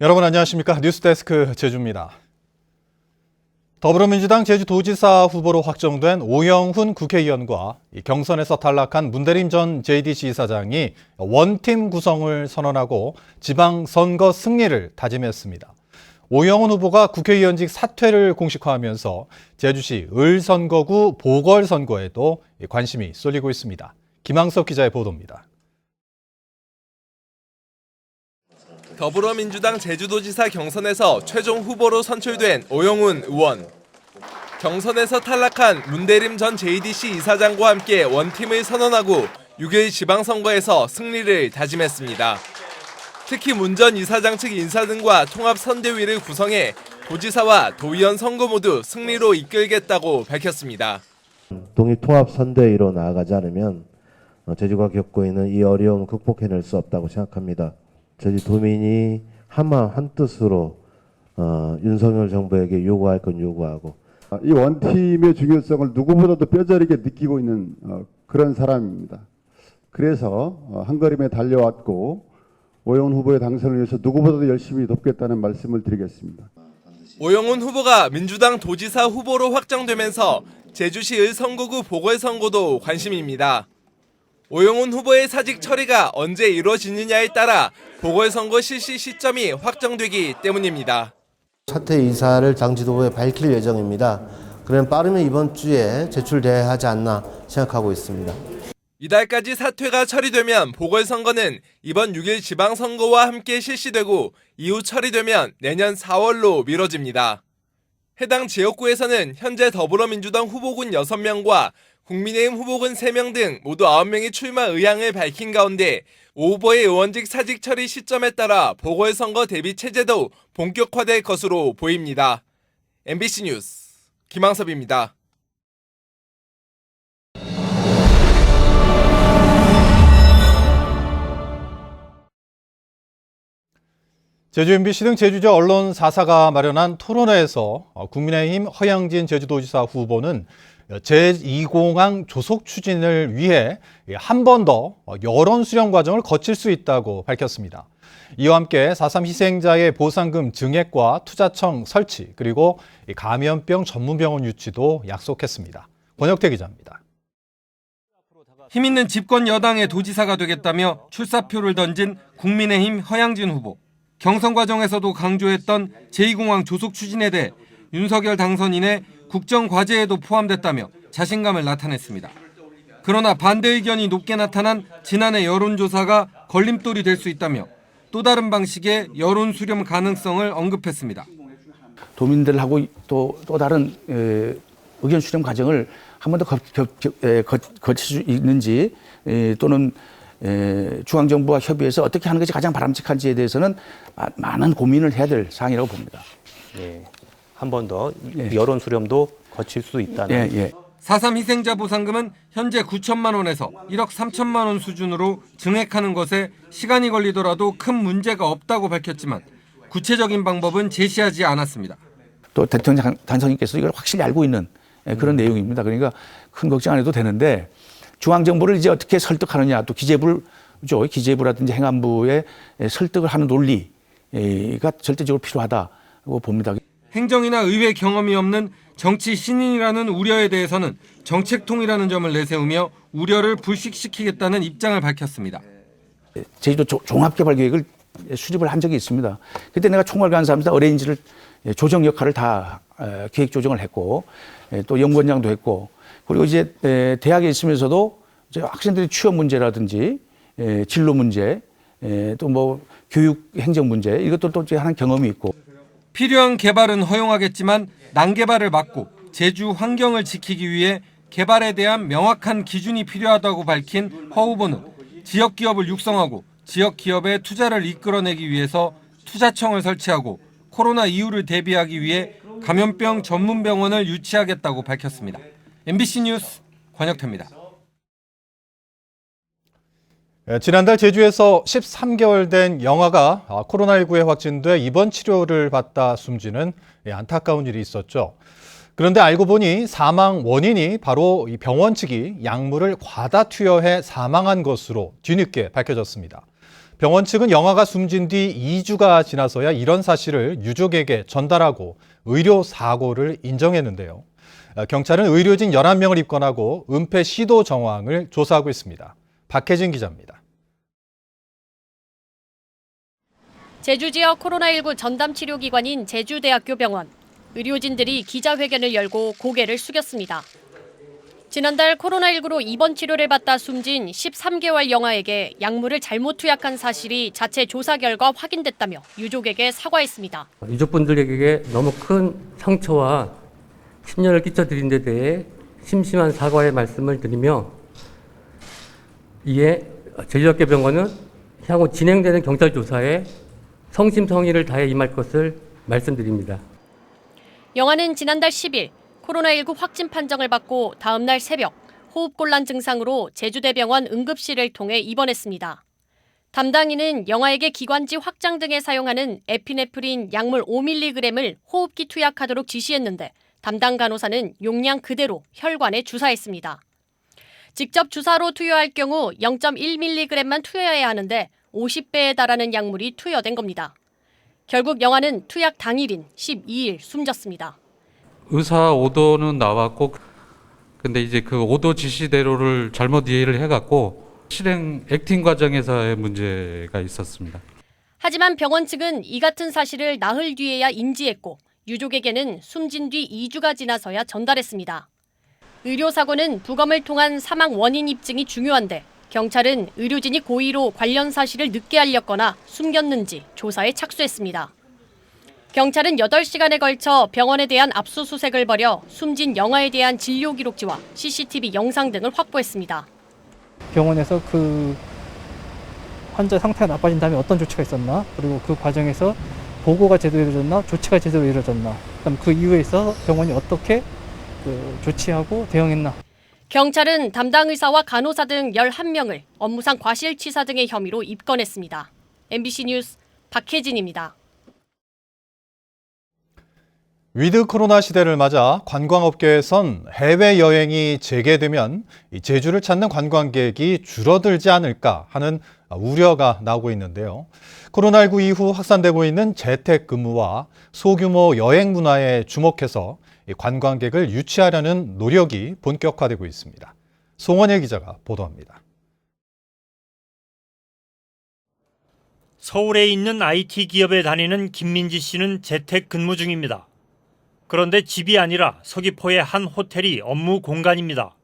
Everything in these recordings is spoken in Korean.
여러분 안녕하십니까? 뉴스데스크 제주입니다. 더불어민주당 제주도지사 후보로 확정된 오영훈 국회의원과 경선에서 탈락한 문대림 전 JDC 이사장이 원팀 구성을 선언하고 지방선거 승리를 다짐했습니다. 오영훈 후보가 국회의원직 사퇴를 공식화하면서 제주시 을선거구 보궐선거에도 관심이 쏠리고 있습니다. 김항석 기자의 보도입니다. 더불어민주당 제주도지사 경선에서 최종 후보로 선출된 오영훈 의원. 경선에서 탈락한 문대림 전 JDC 이사장과 함께 원팀을 선언하고 6일 지방선거에서 승리를 다짐했습니다. 특히 문 전 이사장 측 인사 등과 통합선대위를 구성해 도지사와 도의원 선거 모두 승리로 이끌겠다고 밝혔습니다. 독립통합선대위로 나아가지 않으면 제주가 겪고 있는 이 어려움을 극복해낼 수 없다고 생각합니다. 제주도민이 한마음 한뜻으로 윤석열 정부에게 요구할 건 요구하고 이 원팀의 중요성을 누구보다도 뼈저리게 느끼고 있는 그런 사람입니다. 그래서 한걸음에 달려왔고 오영훈 후보의 당선을 위해서 누구보다도 열심히 돕겠다는 말씀을 드리겠습니다. 오영훈 후보가 민주당 도지사 후보로 확정되면서 제주시 을선거구 보궐선거도 관심입니다. 오영훈 후보의 사직 처리가 언제 이루어지느냐에 따라 보궐선거 실시 시점이 확정되기 때문입니다. 사퇴 의사를 당 지도부에 밝힐 예정입니다. 그러면 빠르면 이번 주에 제출돼야 하지 않나 생각하고 있습니다. 이달까지 사퇴가 처리되면 보궐선거는 이번 6일 지방선거와 함께 실시되고 이후 처리되면 내년 4월로 미뤄집니다. 해당 지역구에서는 현재 더불어민주당 후보군 6명과 국민의힘 후보군 3명 등 모두 9명이 출마 의향을 밝힌 가운데 오 후보의 의원직 사직 처리 시점에 따라 보궐선거 대비 체제도 본격화될 것으로 보입니다. MBC 뉴스 김항섭입니다. 제주 MBC 등 제주지 언론 4사가 마련한 토론회에서 국민의힘 허양진 제주도지사 후보는 제2공항 조속 추진을 위해 한 번 더 여론 수렴 과정을 거칠 수 있다고 밝혔습니다. 이와 함께 4.3 희생자의 보상금 증액과 투자청 설치, 그리고 감염병 전문병원 유치도 약속했습니다. 권혁태 기자입니다. 힘있는 집권 여당의 도지사가 되겠다며 출사표를 던진 국민의힘 허양진 후보. 경선 과정에서도 강조했던 제2공항 조속 추진에 대해 윤석열 당선인의 국정과제에도 포함됐다며 자신감을 나타냈습니다. 그러나 반대 의견이 높게 나타난 지난해 여론조사가 걸림돌이 될 수 있다며 또 다른 방식의 여론 수렴 가능성을 언급했습니다. 도민들하고 또 다른 의견 수렴 과정을 한 번 더 거칠 수 있는지 또는 중앙정부와 협의해서 어떻게 하는 것이 가장 바람직한지에 대해서는 많은 고민을 해야 될 사항이라고 봅니다. 네, 한 번 더 여론 수렴도 거칠 수 있다는. 4.3 희생자 보상금은 현재 9천만 원에서 1억 3천만 원 수준으로 증액하는 것에 시간이 걸리더라도 큰 문제가 없다고 밝혔지만 구체적인 방법은 제시하지 않았습니다. 또 대통령 당선인께서 이걸 확실히 알고 있는 그런 내용입니다. 그러니까 큰 걱정 안 해도 되는데 중앙정부를 이제 어떻게 설득하느냐, 또 기재부라든지 행안부의 설득을 하는 논리가 절대적으로 필요하다고 봅니다. 행정이나 의회 경험이 없는 정치 신인이라는 우려에 대해서는 정책통이라는 점을 내세우며 우려를 불식시키겠다는 입장을 밝혔습니다. 제주도 종합개발계획을 수립을 한 적이 있습니다. 그때 내가 총괄간사하면서 어레인지를 조정 역할을 다 기획 조정을 했고 또 연구원장도 했고, 그리고 이제 대학에 있으면서도 이제 학생들의 취업 문제라든지 진로 문제 또 뭐 교육 행정 문제 이것들도 하는 경험이 있고. 필요한 개발은 허용하겠지만 난개발을 막고 제주 환경을 지키기 위해 개발에 대한 명확한 기준이 필요하다고 밝힌 허 후보는 지역 기업을 육성하고 지역 기업의 투자를 이끌어내기 위해서 투자청을 설치하고 코로나 이후를 대비하기 위해 감염병 전문병원을 유치하겠다고 밝혔습니다. MBC 뉴스 권혁태입니다. 지난달 제주에서 13개월 된 영아가 코로나19에 확진돼 입원 치료를 받다 숨지는 안타까운 일이 있었죠. 그런데 알고 보니 사망 원인이 바로 이 병원 측이 약물을 과다 투여해 사망한 것으로 뒤늦게 밝혀졌습니다. 병원 측은 영아가 숨진 뒤 2주가 지나서야 이런 사실을 유족에게 전달하고 의료 사고를 인정했는데요. 경찰은 의료진 11명을 입건하고 은폐 시도 정황을 조사하고 있습니다. 박혜진 기자입니다. 제주 지역 코로나19 전담 치료기관인 제주대학교 병원. 의료진들이 기자회견을 열고 고개를 숙였습니다. 지난달 코로나19로 입원 치료를 받다 숨진 13개월 영아에게 약물을 잘못 투약한 사실이 자체 조사 결과 확인됐다며 유족에게 사과했습니다. 유족분들에게 너무 큰 상처와 심려를 끼쳐드린 데 대해 심심한 사과의 말씀을 드리며 이에 제주대학교 병원은 향후 진행되는 경찰 조사에 성심성의를 다해 임할 것을 말씀드립니다. 영아는 지난달 10일 코로나19 확진 판정을 받고 다음 날 새벽 호흡곤란 증상으로 제주대병원 응급실을 통해 입원했습니다. 담당인은 영아에게 기관지 확장 등에 사용하는 에피네프린 약물 5mg을 호흡기 투약하도록 지시했는데 담당 간호사는 용량 그대로 혈관에 주사했습니다. 직접 주사로 투여할 경우 0.1mg만 투여해야 하는데 50배에 달하는 약물이 투여된 겁니다. 결국 영아는 투약 당일인 12일 숨졌습니다. 의사 오도는 나왔고 근데 이제 그 오도 지시대로를 잘못 이해를 해갖고 실행 액팅 과정에서의 문제가 있었습니다. 하지만 병원 측은 이 같은 사실을 나흘 뒤에야 인지했고 유족에게는 숨진 뒤 2주가 지나서야 전달했습니다. 의료사고는 부검을 통한 사망 원인 입증이 중요한데 경찰은 의료진이 고의로 관련 사실을 늦게 알렸거나 숨겼는지 조사에 착수했습니다. 경찰은 8시간에 걸쳐 병원에 대한 압수수색을 벌여 숨진 영아에 대한 진료 기록지와 CCTV 영상 등을 확보했습니다. 병원에서 그 환자 상태가 나빠진 다음에 어떤 조치가 있었나, 그리고 그 과정에서 보고가 제대로 이루어졌나, 조치가 제대로 이루어졌나, 그다음 그 이후에 있어서 병원이 어떻게 조치하고 대응했나. 경찰은 담당 의사와 간호사 등 11명을 업무상 과실치사 등의 혐의로 입건했습니다. MBC 뉴스 박혜진입니다. 위드 코로나 시대를 맞아 관광업계에선 해외여행이 재개되면 제주를 찾는 관광객이 줄어들지 않을까 하는 우려가 나오고 있는데요. 코로나19 이후 확산되고 있는 재택근무와 소규모 여행 문화에 주목해서 관광객을 유치하려는 노력이 본격화되고 있습니다. 송원일 기자가 보도합니다. 서울에 있는 IT 기업에 다니는 김민지 씨는 재택근무 중입니다. 그런데 집이 아니라 서귀포의 한 호텔이 업무 공간입니다.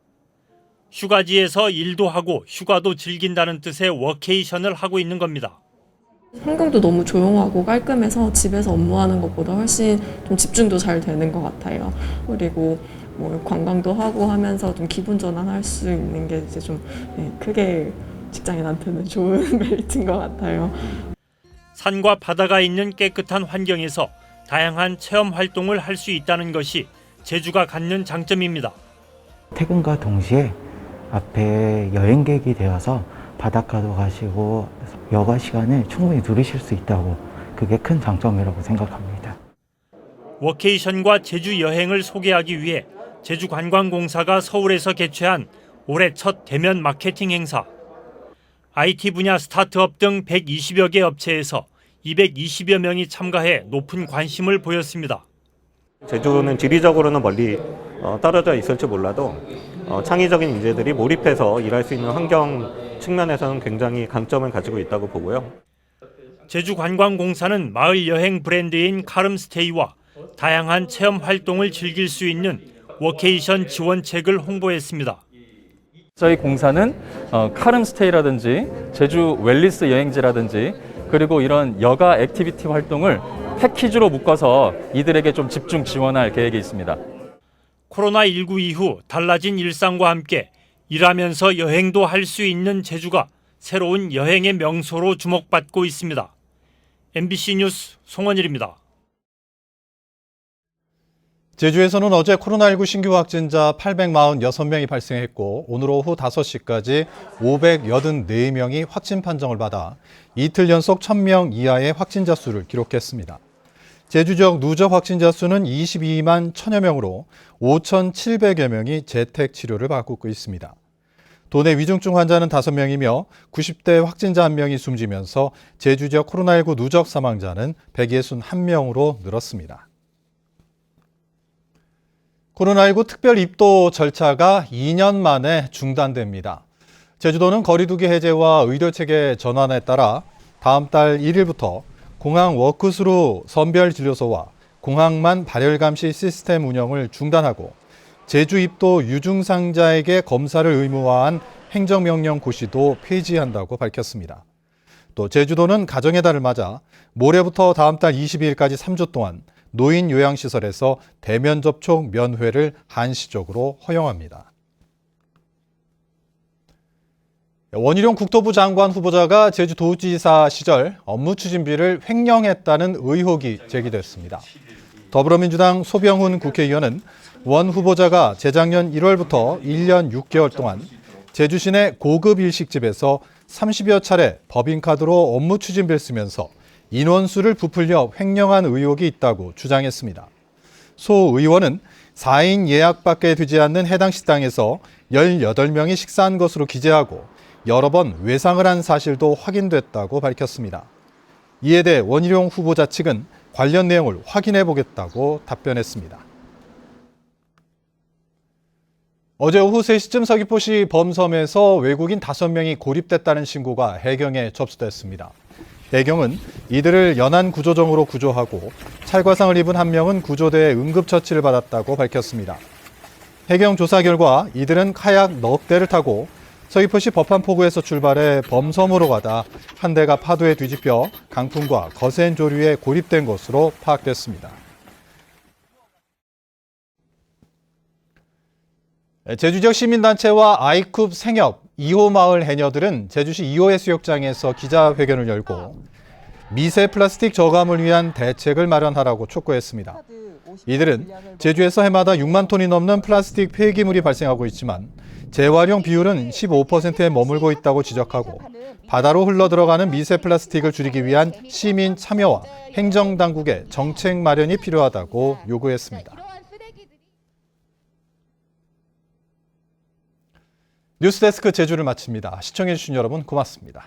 휴가지에서 일도 하고 휴가도 즐긴다는 뜻의 워케이션을 하고 있는 겁니다. 환경도 너무 조용하고 깔끔해서 집에서 업무하는 것보다 훨씬 좀 집중도 잘 되는 것 같아요. 그리고 뭐 관광도 하고 하면서 좀 기분 전환할 수 있는 게 이제 좀 크게 직장인한테는 좋은 메리트인 것 같아요. 산과 바다가 있는 깨끗한 환경에서 다양한 체험 활동을 할 수 있다는 것이 제주가 갖는 장점입니다. 퇴근과 동시에 앞에 여행객이 되어서 바닷가도 가시고 여가 시간을 충분히 누리실 수 있다고, 그게 큰 장점이라고 생각합니다. 워케이션과 제주 여행을 소개하기 위해 제주관광공사가 서울에서 개최한 올해 첫 대면 마케팅 행사. IT 분야 스타트업 등 120여 개 업체에서 220여 명이 참가해 높은 관심을 보였습니다. 제주는 지리적으로는 멀리 떨어져 있을지 몰라도 창의적인 인재들이 몰입해서 일할 수 있는 환경 측면에서는 굉장히 강점을 가지고 있다고 보고요. 제주관광공사는 마을 여행 브랜드인 카름스테이와 다양한 체험 활동을 즐길 수 있는 워케이션 지원책을 홍보했습니다. 저희 공사는 카름스테이라든지 제주 웰리스 여행지라든지 그리고 이런 여가 액티비티 활동을 패키지로 묶어서 이들에게 좀 집중 지원할 계획이 있습니다. 코로나19 이후 달라진 일상과 함께 일하면서 여행도 할 수 있는 제주가 새로운 여행의 명소로 주목받고 있습니다. MBC 뉴스 송원일입니다. 제주에서는 어제 코로나19 신규 확진자 846명이 발생했고 오늘 오후 5시까지 584명이 확진 판정을 받아 이틀 연속 1000명 이하의 확진자 수를 기록했습니다. 제주 지역 누적 확진자 수는 22만 1000여 명으로 5,700여 명이 재택 치료를 받고 있습니다. 도내 위중증 환자는 5명이며 90대 확진자 1명이 숨지면서 제주 지역 코로나19 누적 사망자는 161명으로 늘었습니다. 코로나19 특별 입도 절차가 2년 만에 중단됩니다. 제주도는 거리두기 해제와 의료체계 전환에 따라 다음 달 1일부터 공항 워크스루 선별진료소와 공항만 발열감시 시스템 운영을 중단하고 제주 입도 유증상자에게 검사를 의무화한 행정명령 고시도 폐지한다고 밝혔습니다. 또 제주도는 가정의 달을 맞아 모레부터 다음 달 22일까지 3주 동안 노인 요양시설에서 대면 접촉 면회를 한시적으로 허용합니다. 원희룡 국토부 장관 후보자가 제주도지사 시절 업무 추진비를 횡령했다는 의혹이 제기됐습니다. 더불어민주당 소병훈 국회의원은 원 후보자가 재작년 1월부터 1년 6개월 동안 제주 시내 고급 일식집에서 30여 차례 법인카드로 업무 추진비를 쓰면서 인원수를 부풀려 횡령한 의혹이 있다고 주장했습니다. 소 의원은 4인 예약밖에 되지 않는 해당 식당에서 18명이 식사한 것으로 기재하고 여러 번 외상을 한 사실도 확인됐다고 밝혔습니다. 이에 대해 원희룡 후보자 측은 관련 내용을 확인해 보겠다고 답변했습니다. 어제 오후 3시쯤 서귀포시 범섬에서 외국인 5명이 고립됐다는 신고가 해경에 접수됐습니다. 해경은 이들을 연안 구조정으로 구조하고 찰과상을 입은 1명은 구조대에 응급처치를 받았다고 밝혔습니다. 해경 조사 결과 이들은 카약 넉 대를 타고 서귀포시 법한포구에서 출발해 범섬으로 가다 한 대가 파도에 뒤집혀 강풍과 거센 조류에 고립된 것으로 파악됐습니다. 제주 지역 시민단체와 아이쿱 생협 2호 마을 해녀들은 제주시 2호 해수욕장에서 기자회견을 열고 미세 플라스틱 저감을 위한 대책을 마련하라고 촉구했습니다. 이들은 제주에서 해마다 6만 톤이 넘는 플라스틱 폐기물이 발생하고 있지만 재활용 비율은 15%에 머물고 있다고 지적하고 바다로 흘러들어가는 미세 플라스틱을 줄이기 위한 시민 참여와 행정당국의 정책 마련이 필요하다고 요구했습니다. 뉴스데스크 제주를 마칩니다. 시청해주신 여러분 고맙습니다.